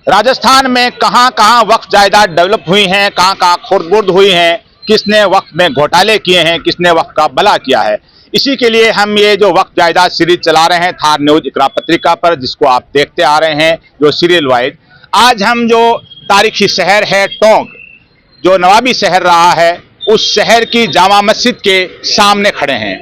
राजस्थान में कहां कहां वक्फ जायदाद डेवलप हुई हैं, कहां कहां खुर्द-बुर्द हुई हैं, किसने वक्फ में घोटाले किए हैं, किसने वक्फ का भला किया है। इसी के लिए हम ये जो वक्फ जायदाद सीरीज चला रहे हैं थार न्यूज इकरा पत्रिका पर, जिसको आप देखते आ रहे हैं जो सीरियल वाइज। आज हम जो तारीखी शहर है टोंक, जो नवाबी शहर रहा है, उस शहर की जामा मस्जिद के सामने खड़े हैं।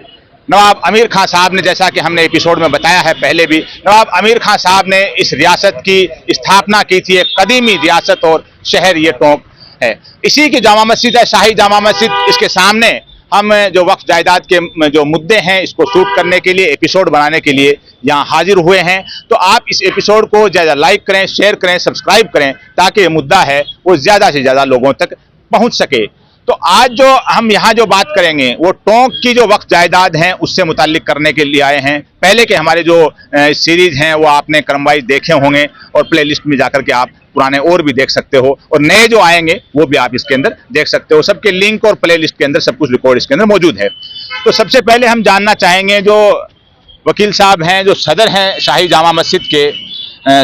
नवाब अमीर खान साहब ने, जैसा कि हमने एपिसोड में बताया है पहले भी, नवाब अमीर खान साहब ने इस रियासत की स्थापना की थी। एक कदीमी रियासत और शहर ये टोंक है। इसी की जामा मस्जिद है, शाही जामा मस्जिद। इसके सामने हम जो वक्फ जायदाद के जो मुद्दे हैं, इसको शूट करने के लिए, एपिसोड बनाने के लिए यहाँ हाजिर हुए हैं। तो आप इस एपिसोड को ज़्यादा लाइक करें, शेयर करें, सब्सक्राइब करें, ताकि ये मुद्दा है वो ज़्यादा से ज़्यादा लोगों तक पहुँच सके। तो आज जो हम यहाँ जो बात करेंगे वो टोंक की जो वक्फ जायदाद हैं उससे मुताल्लिक करने के लिए आए हैं। पहले के हमारे जो सीरीज हैं वो आपने क्रमवाइज देखे होंगे और प्लेलिस्ट में जाकर के आप पुराने और भी देख सकते हो, और नए जो आएंगे वो भी आप इसके अंदर देख सकते हो। सबके लिंक और प्लेलिस्ट के अंदर सब कुछ रिकॉर्ड इसके अंदर मौजूद है। तो सबसे पहले हम जानना चाहेंगे जो वकील साहब हैं, जो सदर हैं शाही जामा मस्जिद के,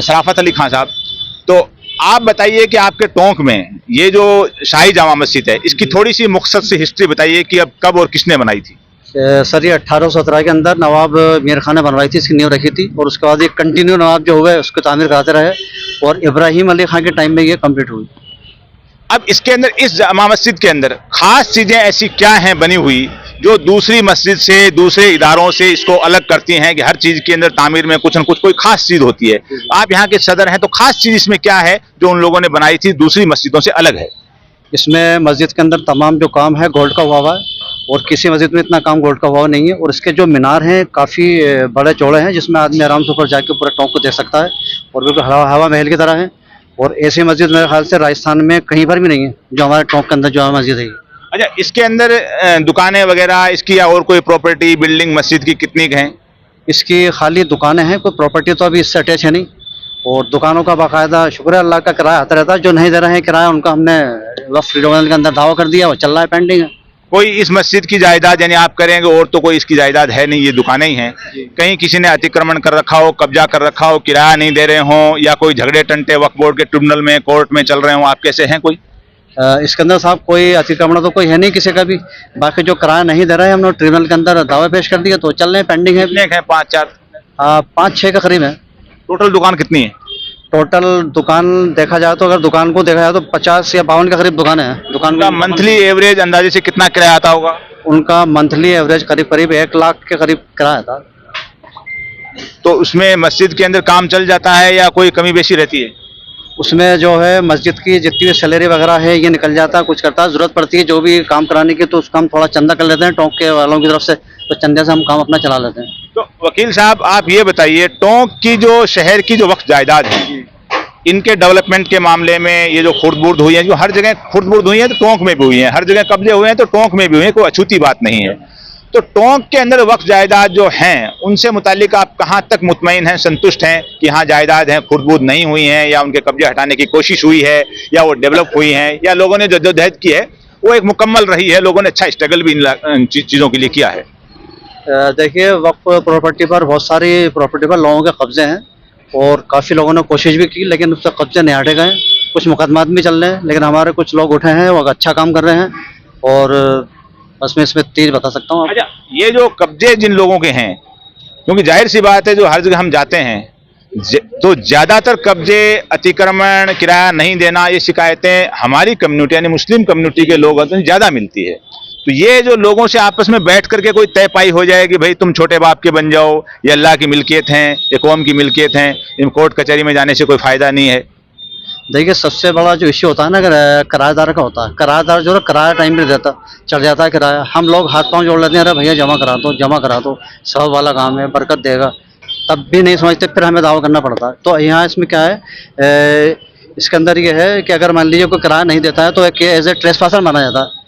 शराफत अली खान साहब। तो आप बताइए कि आपके टोंक में ये जो शाही जामा मस्जिद है, इसकी थोड़ी सी मुख्तसर सी हिस्ट्री बताइए कि अब कब और किसने बनाई थी। सर ये 1817 के अंदर नवाब मीर खान ने बनवाई थी, इसकी नींव रखी थी, और उसके बाद ये कंटिन्यू नवाब जो हुए उसको तामीर कराते रहे, और इब्राहिम अली खान के टाइम में ये कंप्लीट हुई। अब इसके अंदर, इस जामा मस्जिद के अंदर खास चीजें ऐसी क्या हैं बनी हुई जो दूसरी मस्जिद से, दूसरे इदारों से इसको अलग करती हैं कि हर चीज के अंदर तामीर में कुछ न कुछ कोई खास चीज होती है। आप यहाँ के सदर हैं, तो खास चीज इसमें क्या है जो उन लोगों ने बनाई थी दूसरी मस्जिदों से अलग है। इसमें मस्जिद के अंदर तमाम जो काम है गोल्ड का हुआ है, और किसी मस्जिद में इतना काम गोल्ड का हुआ नहीं है। और इसके जो मीनार हैं काफ़ी बड़े चौड़े हैं, जिसमें आदमी आराम से ऊपर जाके पूरा टोंक को देख सकता है, और बिल्कुल हवा महल की तरह है। और ऐसी मस्जिद मेरे ख्याल से राजस्थान में कहीं पर भी नहीं है जो हमारे टोंक के अंदर जो मस्जिद है। अच्छा, इसके अंदर दुकानें वगैरह इसकी या और कोई प्रॉपर्टी बिल्डिंग मस्जिद की कितनी हैं? इसकी खाली दुकानें हैं, कोई प्रॉपर्टी तो अभी इससे अटैच है नहीं। और दुकानों का बाकायदा शुक्र अल्लाह का किराया आता रहता है। जो नहीं दे रहे हैं किराया, उनका हमने वक्फ ट्रिब्यूनल के अंदर दावा कर दिया, वो चल रहा है, पेंडिंग है। कोई इस मस्जिद की जायदाद यानी आप करेंगे और तो कोई इसकी जायदाद है नहीं, ये दुकानें ही हैं। कहीं किसी ने अतिक्रमण कर रखा हो, कब्जा कर रखा हो, किराया नहीं दे रहे हो, या कोई झगड़े टंटे वक्फ बोर्ड के ट्रिब्यूनल में, कोर्ट में चल रहे हो, आप कैसे हैं कोई? इसके अंदर साहब कोई अतिक्रमण तो कोई है नहीं किसी का भी। बाकी जो किराया नहीं दे रहे हैं, हमने ट्रिब्यूनल के अंदर दावा पेश कर दिया, तो चल रहे हैं, पेंडिंग है। कितने हैं? 5-4? 5-6 के करीब है। टोटल दुकान कितनी है? टोटल दुकान देखा जाए तो, अगर दुकान को देखा जाए तो 50 या 52 के करीब दुकानें हैं। दुकान का मंथली एवरेज अंदाजे से कितना किराया आता होगा? उनका मंथली एवरेज करीब करीब 1 लाख के करीब किराया था। तो उसमें मस्जिद के अंदर काम चल जाता है या कोई कमी बेशी रहती है? उसमें जो है मस्जिद की जितनी भी सैलरी वगैरह है ये निकल जाता है, कुछ करता है। जरूरत पड़ती है जो भी काम कराने की, तो उसका हम थोड़ा चंदा कर लेते हैं टोंक के वालों की तरफ से, तो चंदे से हम काम अपना चला लेते हैं। तो वकील साहब आप ये बताइए, टोंक की जो शहर की जो वक्फ जायदाद है, इनके डेवलपमेंट के मामले में ये जो खुर्द-बुर्द हुई है, जो हर जगह खुर्द-बुर्द हुई है तो टोंक में भी हुई है, हर जगह कब्जे हुए हैं तो टोंक में भी हुए हैं, कोई अछूती बात नहीं है। तो टोंक के अंदर वक्फ जायदाद जो हैं उनसे मुतालिक आप कहाँ तक मुतमईन हैं, संतुष्ट हैं कि हाँ जायदाद हैं, खुर्द-बुर्द नहीं हुई हैं, या उनके कब्जे हटाने की कोशिश हुई है, या वो डेवलप हुई हैं, या लोगों ने जद्दोजहद की है वो एक मुकम्मल रही है, लोगों ने अच्छा स्ट्रगल भी इन चीज़ों के लिए किया है? देखिए, वक्फ प्रॉपर्टी पर बहुत सारी प्रॉपर्टी पर लोगों के कब्जे हैं, और काफ़ी लोगों ने कोशिश भी की, लेकिन उससे कब्जे नहीं हटे गए। कुछ मुकदमात भी चल रहे हैं, लेकिन हमारे कुछ लोग उठे हैं, वो अच्छा काम कर रहे हैं। और बस मैं इसमें तेज बता सकता हूँ। अच्छा, ये जो कब्जे जिन लोगों के हैं, क्योंकि जाहिर सी बात है जो हर जगह हम जाते हैं तो ज़्यादातर कब्जे, अतिक्रमण, किराया नहीं देना, ये शिकायतें हमारी कम्युनिटी यानी मुस्लिम कम्युनिटी के लोगों से ज़्यादा मिलती है। तो ये जो लोगों से आपस में बैठ करके कोई तय पाई हो जाए कि भाई तुम छोटे बाप के बन जाओ, ये अल्लाह की मिल्कियत हैं, ये कौम की मिल्कियत हैं, इन कोर्ट कचहरी में जाने से कोई फ़ायदा नहीं है। देखिए, सबसे बड़ा जो इश्यू होता है ना, किराएदार का होता है। किराएदार जो है किराया टाइम पे देता, चढ़ जाता है किराया। हम लोग हाथ पांव जोड़ लेते हैं, अरे भैया जमा करा दो, जमा करा दो, सब वाला काम है, बरकत देगा, तब भी नहीं समझते, फिर हमें दावा करना पड़ता है। तो यहाँ इसमें क्या है, इसके अंदर ये है कि अगर मान लीजिए कोई किराया नहीं देता है तो एक एज ए ट्रेसपासर माना जाता है,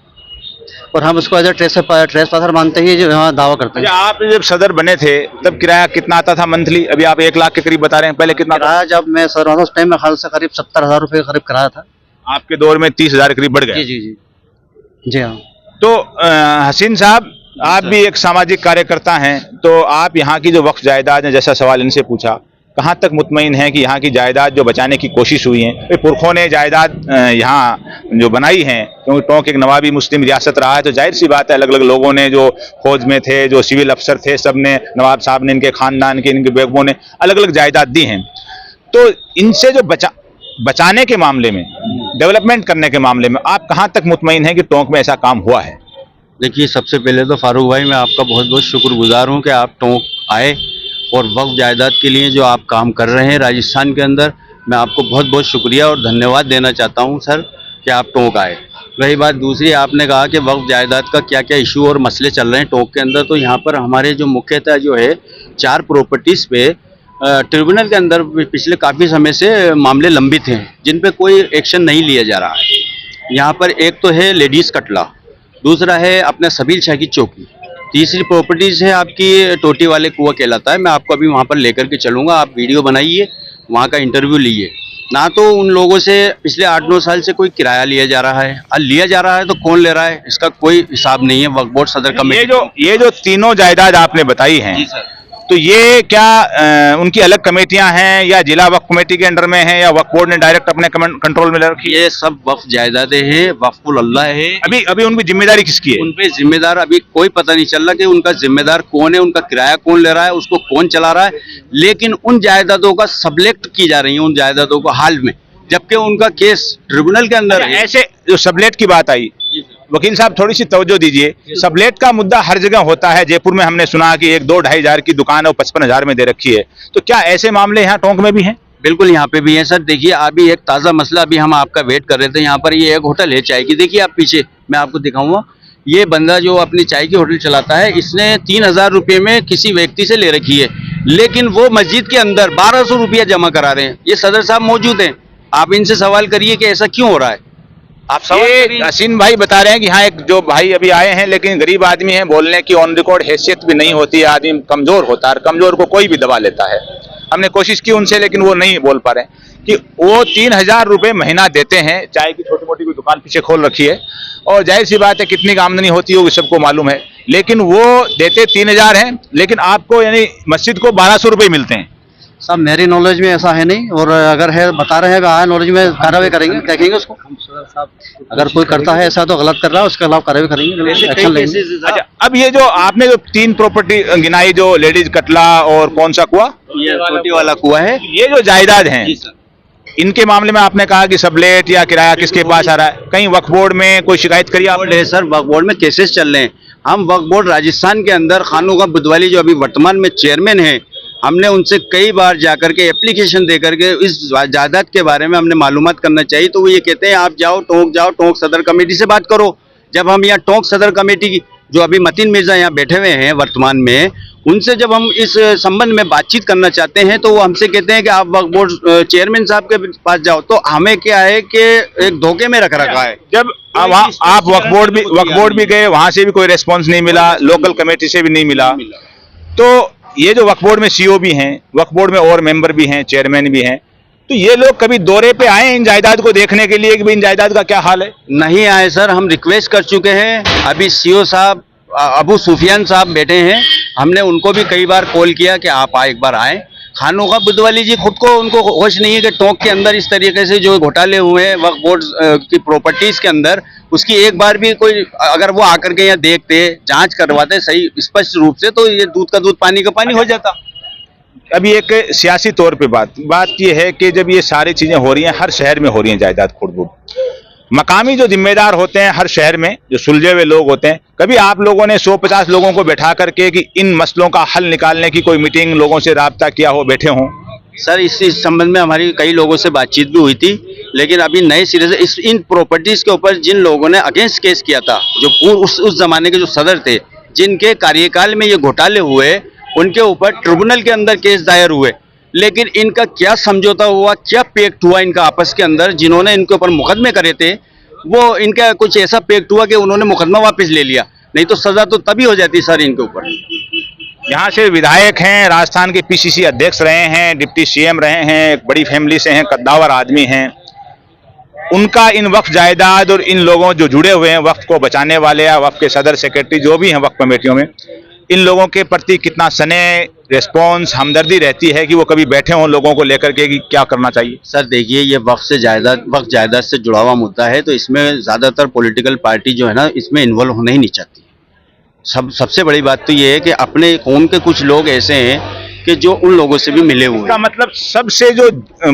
और हम उसको एज ए ट्रेसपासर मानते ही जो यहाँ दावा करते हैं। आप जब सदर बने थे तब किराया कितना आता था मंथली? अभी आप 1 लाख के करीब बता रहे हैं, पहले कितना था? किराया जब मैं सदर बना था उस टाइम में ख्याल से करीब 70,000 रुपये के करीब किराया था। आपके दौर में 30,000 के करीब बढ़ गया? जी जी जी जी हाँ। तो हसीन साहब, आप भी एक सामाजिक कार्यकर्ता हैं, तो आप यहाँ की जो वक्फ जायदाद है, जैसा सवाल इनसे पूछा, कहाँ तक मुतमईन हैं कि यहाँ की जायदाद जो बचाने की कोशिश हुई है, वे पुरखों ने जायदाद यहाँ जो बनाई है, क्योंकि टोंक एक नवाबी मुस्लिम रियासत रहा है, तो जाहिर सी बात है अलग अलग लोगों ने जो फौज में थे, जो सिविल अफसर थे, सब ने, नवाब साहब ने, इनके खानदान के, इनके बेगमों ने अलग अलग जायदाद दी हैं। तो इनसे जो बचाने के मामले में, डेवलपमेंट करने के मामले में आप कहाँ तक मुतमईन हैं कि टोंक में ऐसा काम हुआ है? देखिए, सबसे पहले तो फारूक भाई मैं आपका बहुत बहुत शुक्रगुजार हूँ कि आप टोंक आए और वक्फ जायदाद के लिए जो आप काम कर रहे हैं राजस्थान के अंदर, मैं आपको बहुत बहुत शुक्रिया और धन्यवाद देना चाहता हूँ सर कि आप टोंक आए। रही बात दूसरी, आपने कहा कि वक्फ जायदाद का क्या क्या इशू और मसले चल रहे हैं टोंक के अंदर, तो यहाँ पर हमारे जो मुख्यतः जो है 4 प्रॉपर्टीज़ पे ट्रिब्यूनल के अंदर पिछले काफ़ी समय से मामले लंबित हैं जिन पे कोई एक्शन नहीं लिया जा रहा है। यहाँ पर एक तो है लेडीज़ कटला, दूसरा है अपना सबील शाह की चौकी, तीसरी प्रॉपर्टीज़ है आपकी टोटी वाले कुआं कहलाता है। मैं आपको अभी वहाँ पर लेकर के चलूँगा, आप वीडियो बनाइए, वहाँ का इंटरव्यू लीजिए। ना तो उन लोगों से पिछले 8-9 साल से कोई किराया लिया जा रहा है, और लिया जा रहा है तो कौन ले रहा है इसका कोई हिसाब नहीं है। वक्फ बोर्ड सदर कमेटी ये जो तीनों जायदाद आपने बताई हैं, जी सर, तो ये क्या उनकी अलग कमेटियां हैं या जिला वक्फ कमेटी के अंडर में है या वक्फ बोर्ड ने डायरेक्ट अपने कंट्रोल में ले रखी है? ये सब वक्फ जायदादें हैं, वक्फुल अल्लाह है। अभी उनकी जिम्मेदारी किसकी है? उन पे जिम्मेदार अभी कोई पता नहीं चल रहा कि उनका जिम्मेदार कौन है, उनका किराया कौन ले रहा है, उसको कौन चला रहा है। लेकिन उन जायदादों का सबलेक्ट की जा रही है, उन जायदादों को हाल में, जबकि उनका केस ट्रिब्यूनल के अंदर है। ऐसे जो सबलेट की बात आई, वकील साहब थोड़ी सी तवज्जो दीजिए। सबलेट का मुद्दा हर जगह होता है। जयपुर में हमने सुना कि 1-2-2.5 हजार की दुकान है, वो 55,000 में दे रखी है। तो क्या ऐसे मामले यहाँ टोंक में भी हैं? बिल्कुल, यहाँ पे भी है सर। देखिए, अभी एक ताज़ा मसला, अभी हम आपका वेट कर रहे थे, यहाँ पर ये एक होटल है चाय की, देखिए आप पीछे, मैं आपको दिखाऊंगा। ये बंदा जो अपनी चाय की होटल चलाता है, इसने 3,000 रुपये में किसी व्यक्ति से ले रखी है, लेकिन वो मस्जिद के अंदर 1,200 रुपया जमा करा रहे हैं। ये सदर साहब मौजूद हैं, आप इनसे सवाल करिए कि ऐसा क्यों हो रहा है। आप ये हसीन भाई बता रहे हैं कि हाँ, एक जो भाई अभी आए हैं, लेकिन गरीब आदमी है, बोलने की ऑन रिकॉर्ड हैसियत भी नहीं होती है, आदमी कमजोर होता है, और कमजोर को कोई भी दबा लेता है। हमने कोशिश की उनसे, लेकिन वो नहीं बोल पा रहे हैं कि वो 3,000 रुपये महीना देते हैं। चाय की छोटी मोटी कोई दुकान पीछे खोल रखी है, और जाहिर सी बात है कितनी आमदनी होती होगी सबको मालूम है, लेकिन वो देते 3,000 हैं, लेकिन आपको यानी मस्जिद को 1,200 रुपये मिलते हैं। साहब मेरी नॉलेज में ऐसा है नहीं, और अगर है बता रहे हैं कि आया नॉलेज में कार्रवाई करेंगे, देखेंगे उसको। अगर कोई करता है ऐसा तो गलत कर रहा है, उसके खिलाफ कार्रवाई करेंगे, एक्शन लेंगे। अच्छा, अब ये जो आपने जो 3 प्रॉपर्टी गिनाई, जो लेडीज कटला और कौन सा कुआ, ये टोटी वाला कुआं है, ये जो जायदाद हैं, इनके मामले में आपने कहा कि सबलेट या किराया किसके पास आ रहा है? कहीं वक्फ बोर्ड में कोई शिकायत करी आपने? है सर, वक्फ बोर्ड में केसेस चल रहे हैं। हम वक्फ बोर्ड राजस्थान के अंदर खानों बुधवाली जो अभी वर्तमान में चेयरमैन है, हमने उनसे कई बार जाकर के एप्लीकेशन दे करके इस जायदाद के बारे में हमने मालूमात करना चाहिए, तो वो ये कहते हैं आप जाओ टोंक सदर कमेटी से बात करो। जब हम यहाँ टोंक सदर कमेटी की जो अभी मतीन मिर्जा यहाँ बैठे हुए हैं वर्तमान में, उनसे जब हम इस संबंध में बातचीत करना चाहते हैं, तो वो हमसे कहते हैं कि आप वक्फ बोर्ड चेयरमैन साहब के पास जाओ। तो हमें क्या है कि एक धोखे में रखा है। जब वहाँ आप वक्फ बोर्ड भी गए, वहां से भी कोई रेस्पॉन्स नहीं मिला, लोकल कमेटी से भी नहीं मिला, तो ये जो वक्फ बोर्ड में सीईओ भी हैं, वक्फ बोर्ड में और मेंबर भी हैं, चेयरमैन भी हैं, तो ये लोग कभी दौरे पे आए इन जायदाद को देखने के लिए कि इन जायदाद का क्या हाल है? नहीं आए सर, हम रिक्वेस्ट कर चुके हैं। अभी सीईओ साहब अबू सुफियान साहब बैठे हैं, हमने उनको भी कई बार कॉल किया कि आप एक बार आए। खानों का बुधवाली जी खुद को उनको होश नहीं है कि टोंक के अंदर इस तरीके से जो घोटाले हुए हैं वक्फ बोर्ड की प्रॉपर्टीज के अंदर, उसकी एक बार भी कोई अगर वो आकर के यहाँ देखते, जांच करवाते सही स्पष्ट रूप से, तो ये दूध का दूध पानी का पानी हो जाता। अभी एक सियासी तौर पे बात ये है कि जब ये सारी चीजें हो रही हैं, हर शहर में हो रही हैं जायदाद खुर्द-बुर्द, मकामी जो जिम्मेदार होते हैं हर शहर में, जो सुलझे हुए लोग होते हैं, कभी आप लोगों ने 150 लोगों को बैठा करके कि इन मसलों का हल निकालने की कोई मीटिंग, लोगों से राब्ता किया हो, बैठे हों? सर, इस संबंध में हमारी कई लोगों से बातचीत भी हुई थी, लेकिन अभी नए सिरे से इन प्रॉपर्टीज के ऊपर जिन लोगों ने अगेंस्ट केस किया था, जो उस जमाने के जो सदर थे, जिनके कार्यकाल में ये घोटाले हुए, उनके ऊपर ट्रिब्यूनल के अंदर केस दायर हुए, लेकिन इनका क्या समझौता हुआ, क्या पैक्ट हुआ इनका आपस के अंदर, जिन्होंने इनके ऊपर मुकदमे करे थे, वो इनका कुछ ऐसा पैक्ट हुआ कि उन्होंने मुकदमा वापस ले लिया, नहीं तो सजा तो तभी हो जाती सर इनके ऊपर। यहाँ से विधायक हैं, राजस्थान के पीसीसी अध्यक्ष रहे हैं, डिप्टी सीएम रहे हैं, एक बड़ी फैमिली से हैं, कद्दावर आदमी हैं, उनका इन वक्फ जायदाद और इन लोगों जो जुड़े हुए हैं वक्फ को बचाने वाले या वक्फ के सदर सेक्रेटरी जो भी हैं वक्फ कमेटियों में, इन लोगों के प्रति कितना स्नेह, रिस्पॉन्स, हमदर्दी रहती है कि वो कभी बैठे हों लोगों को लेकर के कि क्या करना चाहिए? सर देखिए, ये वक्फ जायदाद से जुड़ा हुआ मुद्दा है, तो इसमें ज़्यादातर पॉलिटिकल पार्टी जो है ना, इसमें इन्वॉल्व होना ही नहीं चाहती। सबसे बड़ी बात तो ये है कि अपने कौम के कुछ लोग ऐसे हैं कि जो उन लोगों से भी मिले हुए इसका हैं। मतलब सबसे जो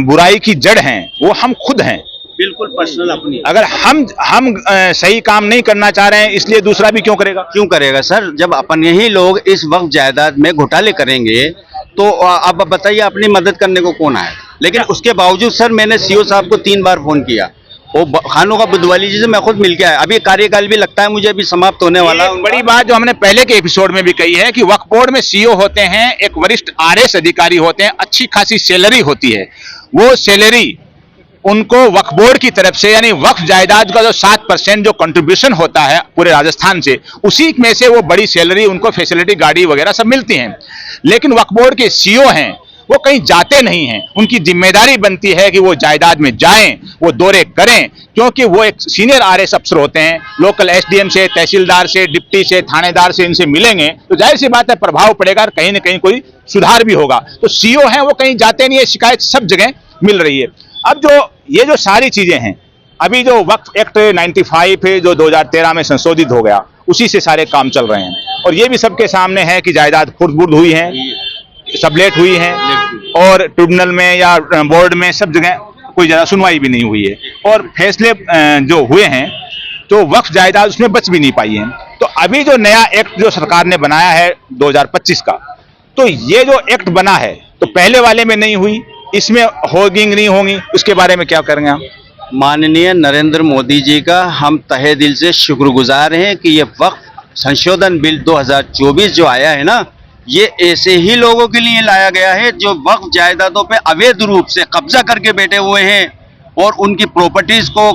बुराई की जड़ हैं वो हम खुद हैं। बिल्कुल पर्सनल अपनी। अगर हम सही काम नहीं करना चाह रहे हैं, इसलिए दूसरा भी क्यों करेगा? क्यों करेगा सर? जब अपने ही लोग इस वक्त जायदाद में घोटाले करेंगे तो अब बताइए अपनी मदद करने को कौन आए? लेकिन उसके बावजूद सर मैंने सीओ साहब को 3 बार फोन किया, वो खानों का बुधवाली जी से मैं खुद मिल के आया। अभी कार्यकाल भी लगता है मुझे अभी समाप्त होने वाला है। बड़ी बात जो हमने पहले के एपिसोड में भी कही है कि वक्फ बोर्ड में सीईओ होते हैं, एक वरिष्ठ आरएस अधिकारी होते हैं, अच्छी खासी सैलरी होती है। वो सैलरी उनको वक्फ बोर्ड की तरफ से, यानी वक्फ जायदाद का जो 7% जो कंट्रीब्यूशन होता है पूरे राजस्थान से, उसी में से वो बड़ी सैलरी उनको, फैसिलिटी, गाड़ी वगैरह सब मिलती हैं। लेकिन वक्फ बोर्ड के सीईओ हैं, वो कहीं जाते नहीं हैं। उनकी जिम्मेदारी बनती है कि वो जायदाद में जाएं, वो दौरे करें, क्योंकि वो एक सीनियर आरएस अफसर होते हैं। लोकल एसडीएम से, तहसीलदार से, डिप्टी से, थानेदार से इनसे मिलेंगे तो जाहिर सी बात है प्रभाव पड़ेगा और कहीं ना कहीं कोई सुधार भी होगा। तो सीईओ हैं वो कहीं जाते नहीं है, शिकायत सब जगह मिल रही है। अब ये जो सारी चीजें हैं, अभी जो वक्फ एक्ट 95 है जो 2013 में संशोधित हो गया, उसी से सारे काम चल रहे हैं। और ये भी सबके सामने है कि जायदाद खुर्द-बुर्द हुई है, सबलेट हुई है, और ट्रिब्यूनल में या बोर्ड में सब जगह कोई ज्यादा सुनवाई भी नहीं हुई है, और फैसले जो हुए हैं तो वक्फ जायदाद उसमें बच भी नहीं पाई है। तो अभी जो नया एक्ट जो सरकार ने बनाया है 2025 का, तो ये जो एक्ट बना है तो पहले वाले में नहीं हुई, इसमें होगी नहीं होगी, उसके बारे में क्या करेंगे आप? माननीय नरेंद्र मोदी जी का हम तहे दिल से शुक्रगुजार हैं कि ये वक्फ संशोधन बिल 2024 जो आया है ना, ये ऐसे ही लोगों के लिए लाया गया है जो वक्फ जायदादों पे अवैध रूप से कब्जा करके बैठे हुए हैं और उनकी प्रॉपर्टीज को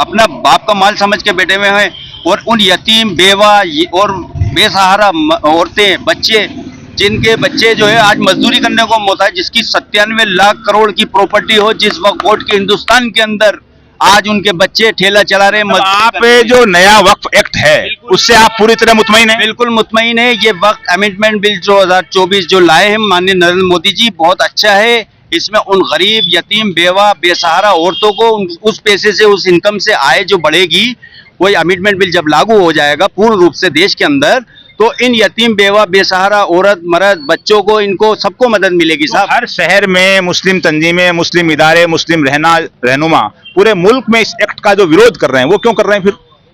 अपना बाप का माल समझ के बैठे हुए हैं, और उन यतीम, बेवा और बेसहारा औरतें, बच्चे, जिनके बच्चे जो है आज मजदूरी करने को मोहताज है, जिसकी 97 लाख करोड़ की प्रॉपर्टी हो, जिस वक्फ बोर्ड के हिंदुस्तान के अंदर आज उनके बच्चे ठेला चला रहे हैं। आप जो नया वक्फ एक्ट है उससे आप पूरी तरह मुतमईन हैं? बिल्कुल मुतमईन है। ये वक्त अमेंडमेंट बिल 2024 जो लाए हैं माननीय नरेंद्र मोदी जी, बहुत अच्छा है। इसमें उन गरीब, यतीम, बेवा, बेसहारा औरतों को उस पैसे से, उस इनकम से आय जो बढ़ेगी, वही अमेंडमेंट बिल जब लागू हो जाएगा पूर्ण रूप से देश के अंदर, तो इन यतीम, बेवा, बेसहारा औरत, मर्द, बच्चों को, इनको सबको मदद मिलेगी साहब। हर शहर में मुस्लिम तंजीमें, मुस्लिम इदारे, मुस्लिम रहनुमा पूरे मुल्क में इस एक्ट का जो विरोध कर रहे हैं, वो क्यों कर रहे हैं फिर?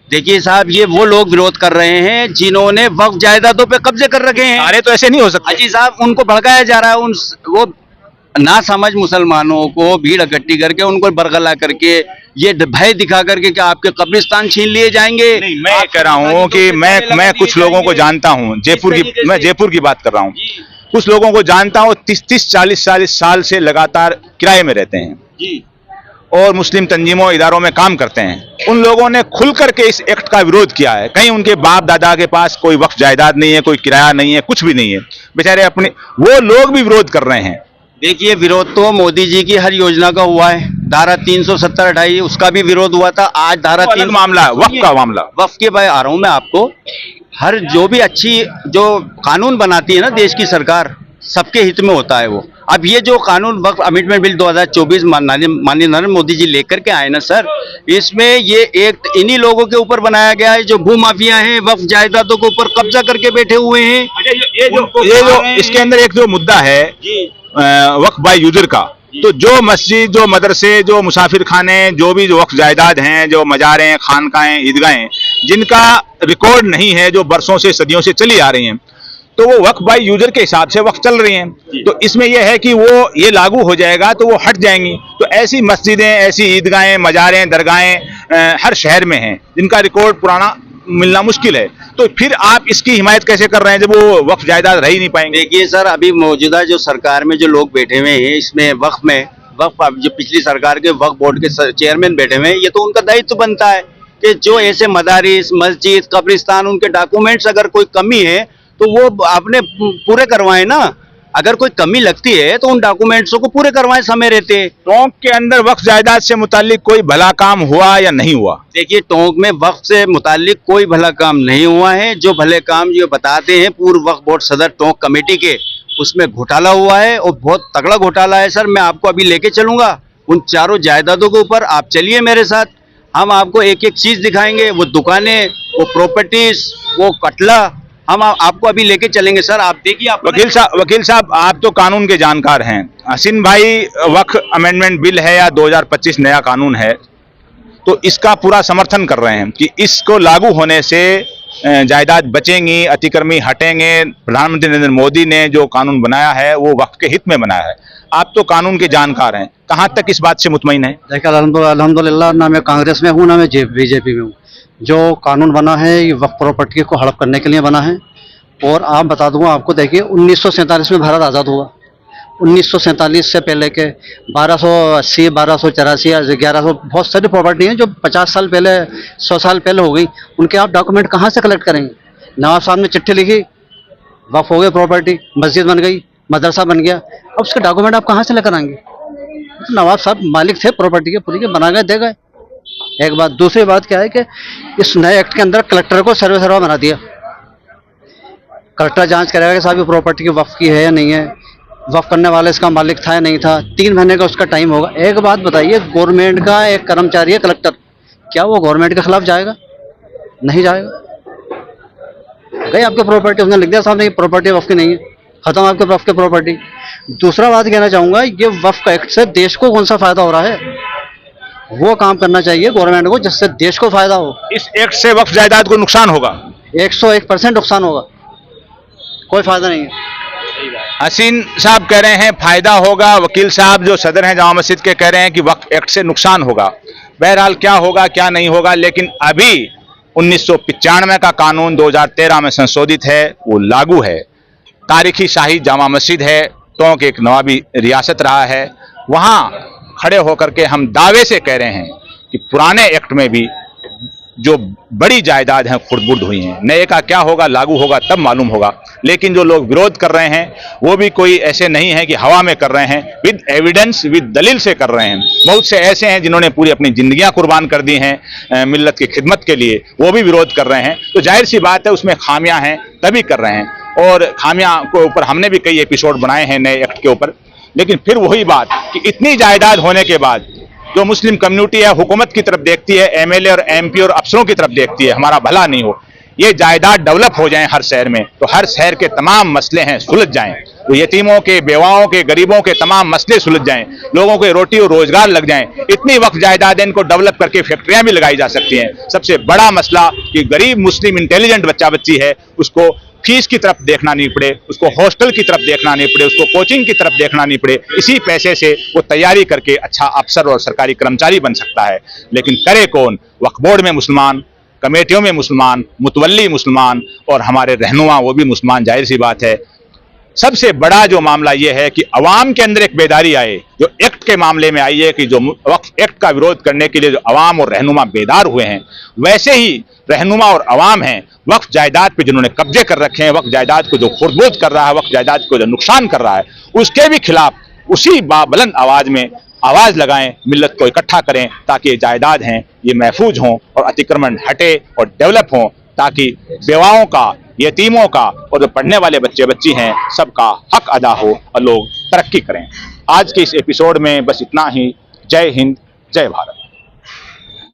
देखिए साहब, ये वो लोग विरोध कर रहे हैं जिन्होंने वक्फ जायदादों पे कब्जे कर रखे हैं। सारे तो ऐसे नहीं हो सकते। अजी साहब, उनको भड़काया जा रहा है, वो ना समझ मुसलमानों को भीड़ इकट्ठी करके उनको बरगला करके ये भय दिखा करके कि आपके कब्रिस्तान छीन लिए जाएंगे। नहीं, मैं कह रहा हूँ कि मैं कुछ लोगों को जानता हूँ, मैं जयपुर की बात कर रहा हूँ। कुछ लोगों को जानता हूँ 30-40 साल से लगातार किराए में रहते हैं जी, और मुस्लिम तंजीमों, इदारों में काम करते हैं। उन लोगों ने खुल करके इस एक्ट का विरोध किया है। कहीं उनके बाप दादा के पास कोई वक्फ जायदाद नहीं है, कोई किराया नहीं है, कुछ भी नहीं है, बेचारे अपने, वो लोग भी विरोध कर रहे हैं। देखिए विरोध तो मोदी जी की हर योजना का हुआ है। धारा 370-28 उसका भी विरोध हुआ था। आज धारा 3 मामला है, वक्फ का मामला। वक्फ के बारे आ रहा हूं मैं आपको। हर जो भी अच्छी जो कानून बनाती है ना देश की सरकार, सबके हित में होता है वो। अब ये जो कानून वक्फ अमेंडमेंट बिल 2024 माननीय नरेंद्र मोदी जी लेकर के आए ना सर, इसमें ये एक इन्हीं लोगों के ऊपर बनाया गया है जो भूमाफिया हैं, वक्फ जायदादों के ऊपर कब्जा करके बैठे हुए हैं। ये जो इसके अंदर एक जो मुद्दा है वक्फ बाय यूजर का, तो जो मस्जिद, जो मदरसे, जो मुसाफिर खाने, जो भी जो वक्फ जायदाद हैं, जो मजारें, खानकाएं, ईदगाहें, जिनका रिकॉर्ड नहीं है, जो बरसों से, सदियों से चली आ रही हैं, तो वो वक्फ बाय यूजर के हिसाब से वक्फ चल रही हैं। तो इसमें यह है कि वो ये लागू हो जाएगा तो वो हट जाएंगी। तो ऐसी मस्जिदें, ऐसी ईदगाहें, मजारें, दरगाहें हर शहर में हैं जिनका रिकॉर्ड पुराना मिलना मुश्किल है। तो फिर आप इसकी हिमायत कैसे कर रहे हैं जब वो वक्फ जायदाद रह ही नहीं पाएंगे? देखिए सर, अभी मौजूदा जो सरकार में जो लोग बैठे हुए हैं, इसमें वक्फ जो पिछली सरकार के वक्फ बोर्ड के चेयरमैन बैठे हुए हैं, ये तो उनका दायित्व बनता है कि जो ऐसे मदारिस, मस्जिद, कब्रिस्तान, उनके डॉक्यूमेंट्स अगर कोई कमी है तो वो आपने पूरे करवाएं ना। अगर कोई कमी लगती है तो उन डॉक्यूमेंट्सों को पूरे करवाएं समय रहते। टोंक के अंदर वक्फ जायदाद से मुतालिक कोई भला काम हुआ या नहीं हुआ? देखिए, टोंक में वक्फ से मुतालिक कोई भला काम नहीं हुआ है। जो भले काम जो बताते हैं पूर्व वक्फ बोर्ड सदर टोंक कमेटी के, उसमें घोटाला हुआ है और बहुत तगड़ा घोटाला है सर। मैं आपको अभी लेके चलूंगा उन चारों जायदादों के ऊपर, आप चलिए मेरे साथ, हम आपको एक एक चीज दिखाएंगे, वो दुकानें, वो प्रॉपर्टीज, वो कटला, हम आपको अभी लेके चलेंगे सर। आप देखिए, आप वकील साहब आप तो कानून के जानकार हैं। हसीन भाई, वक्फ अमेंडमेंट बिल है या 2025 नया कानून है, तो इसका पूरा समर्थन कर रहे हैं कि इसको लागू होने से जायदाद बचेंगी, अतिक्रमी हटेंगे। प्रधानमंत्री नरेंद्र मोदी ने जो कानून बनाया है वो वक्फ के हित में बनाया है। आप तो कानून के जानकार हैं, कहाँ तक इस बात से मुतमईन है? देखिए, अल्हम्दुलिल्लाह, ना मैं कांग्रेस में हूँ ना मैं बीजेपी में हूँ। जो कानून बना है ये वक्फ प्रॉपर्टी को हड़प करने के लिए बना है। और आप बता दूंगा आपको, देखिए 1947 में भारत आज़ाद हुआ। 1947 से पहले के 1280, 1284, 1100 बहुत सारी प्रॉपर्टी हैं जो 50 साल पहले, 100 साल पहले हो गई। उनके आप डॉक्यूमेंट कहाँ से कलेक्ट करेंगे? नवाब साहब ने चिट्ठी लिखी, वक्फ हो गई प्रॉपर्टी, मस्जिद बन गई, मदरसा बन गया, अब उसके डॉक्यूमेंट आप कहाँ से लेकर आएंगे? तो नवाब साहब मालिक थे प्रॉपर्टी के, पूरी के, बना गए, दे गए। एक बात। दूसरी बात क्या है कि इस नए एक्ट के अंदर कलेक्टर को सर्वे बना दिया। कलेक्टर जांच करेगा कि साहब ये प्रॉपर्टी की वक्फ की है या नहीं है, वक्फ करने वाला इसका मालिक था या नहीं था। 3 महीने का उसका टाइम होगा। एक बात बताइए, गवर्नमेंट का एक कर्मचारी है कलेक्टर, क्या वो गवर्नमेंट के खिलाफ जाएगा? नहीं जाएगा। गई आपकी प्रॉपर्टी, उसने लिख दिया साहब नहीं, प्रॉपर्टी वक्फ की नहीं है, खत्म आपके वक्फ की प्रॉपर्टी। दूसरा बात कहना चाहूंगा, ये वक्फ एक्ट से देश को कौन सा फायदा हो रहा है? वो काम करना चाहिए गवर्नमेंट को जिससे देश को फायदा हो। इस एक्ट से वक्फ जायदाद को नुकसान होगा? 101% नुकसान होगा, कोई फायदा नहीं है। हसीन साहब कह रहे हैं फायदा होगा, वकील साहब जो सदर हैं जामा मस्जिद के कह रहे हैं कि वक्फ एक्ट से नुकसान होगा। बहरहाल क्या होगा क्या नहीं होगा, लेकिन अभी 1995 का कानून 2013 में संशोधित है, वो लागू है। तारीखी शाही जामा मस्जिद है, टोंक एक नवाबी रियासत रहा है। वहां खड़े होकर के हम दावे से कह रहे हैं कि पुराने एक्ट में भी जो बड़ी जायदाद हैं खुर्द-बुर्द हुई हैं। नए का क्या होगा, लागू होगा तब मालूम होगा। लेकिन जो लोग विरोध कर रहे हैं वो भी कोई ऐसे नहीं है कि हवा में कर रहे हैं, विद एविडेंस, विद दलील से कर रहे हैं। बहुत से ऐसे हैं जिन्होंने पूरी अपनी जिंदगियां कुर्बान कर दी हैं मिल्लत की खिदमत के लिए, वो भी विरोध कर रहे हैं। तो जाहिर सी बात है उसमें खामियां हैं तभी कर रहे हैं। और खामियां के ऊपर हमने भी कई एपिसोड बनाए हैं नए एक्ट के ऊपर। लेकिन फिर वही बात कि इतनी जायदाद होने के बाद जो मुस्लिम कम्युनिटी है हुकूमत की तरफ देखती है, एमएलए और एमपी और अफसरों की तरफ देखती है, हमारा भला नहीं हो, ये जायदाद डेवलप हो जाए हर शहर में, तो हर शहर के तमाम मसले हैं सुलझ जाएं, तो यतीमों के, बेवाओं के, गरीबों के तमाम मसले सुलझ जाएं, लोगों को रोटी और रोजगार लग जाएं। इतनी वक्त जायदाद इनको डेवलप करके फैक्ट्रियां भी लगाई जा सकती हैं। सबसे बड़ा मसला कि गरीब मुस्लिम इंटेलिजेंट बच्चा बच्ची है, उसको फीस की तरफ देखना नहीं पड़े, उसको हॉस्टल की तरफ देखना नहीं पड़े, उसको कोचिंग की तरफ देखना नहीं पड़े। इसी पैसे से वो तैयारी करके अच्छा अफसर और सरकारी कर्मचारी बन सकता है। लेकिन करे कौन? वक्फ बोर्ड में मुसलमान, कमेटियों में मुसलमान, मुतवल्ली मुसलमान और हमारे रहनुमा वो भी मुसलमान। जाहिर सी बात है सबसे बड़ा जो मामला ये है कि अवाम के अंदर एक बेदारी आए, जो एक्ट के मामले में आई है कि जो वक्फ एक्ट का विरोध करने के लिए जो अवाम और रहनुमा बेदार हुए हैं, वैसे ही रहनुमा और अवाम हैं वक्फ जायदाद पे जिन्होंने कब्जे कर रखे हैं, वक्फ जायदाद को जो खुर्द-बुर्द कर रहा है, वक्फ जायदाद को जो नुकसान कर रहा है, उसके भी खिलाफ उसी बाबुलंद आवाज में आवाज लगाएं, मिल्लत को इकट्ठा करें ताकि ये जायदाद हैं ये महफूज हों और अतिक्रमण हटे और डेवलप हों, ताकि बेवाओं का, यतीमों का और जो पढ़ने वाले बच्चे बच्ची हैं सबका हक अदा हो और लोग तरक्की करें। आज के इस एपिसोड में बस इतना ही। जय हिंद, जय भारत।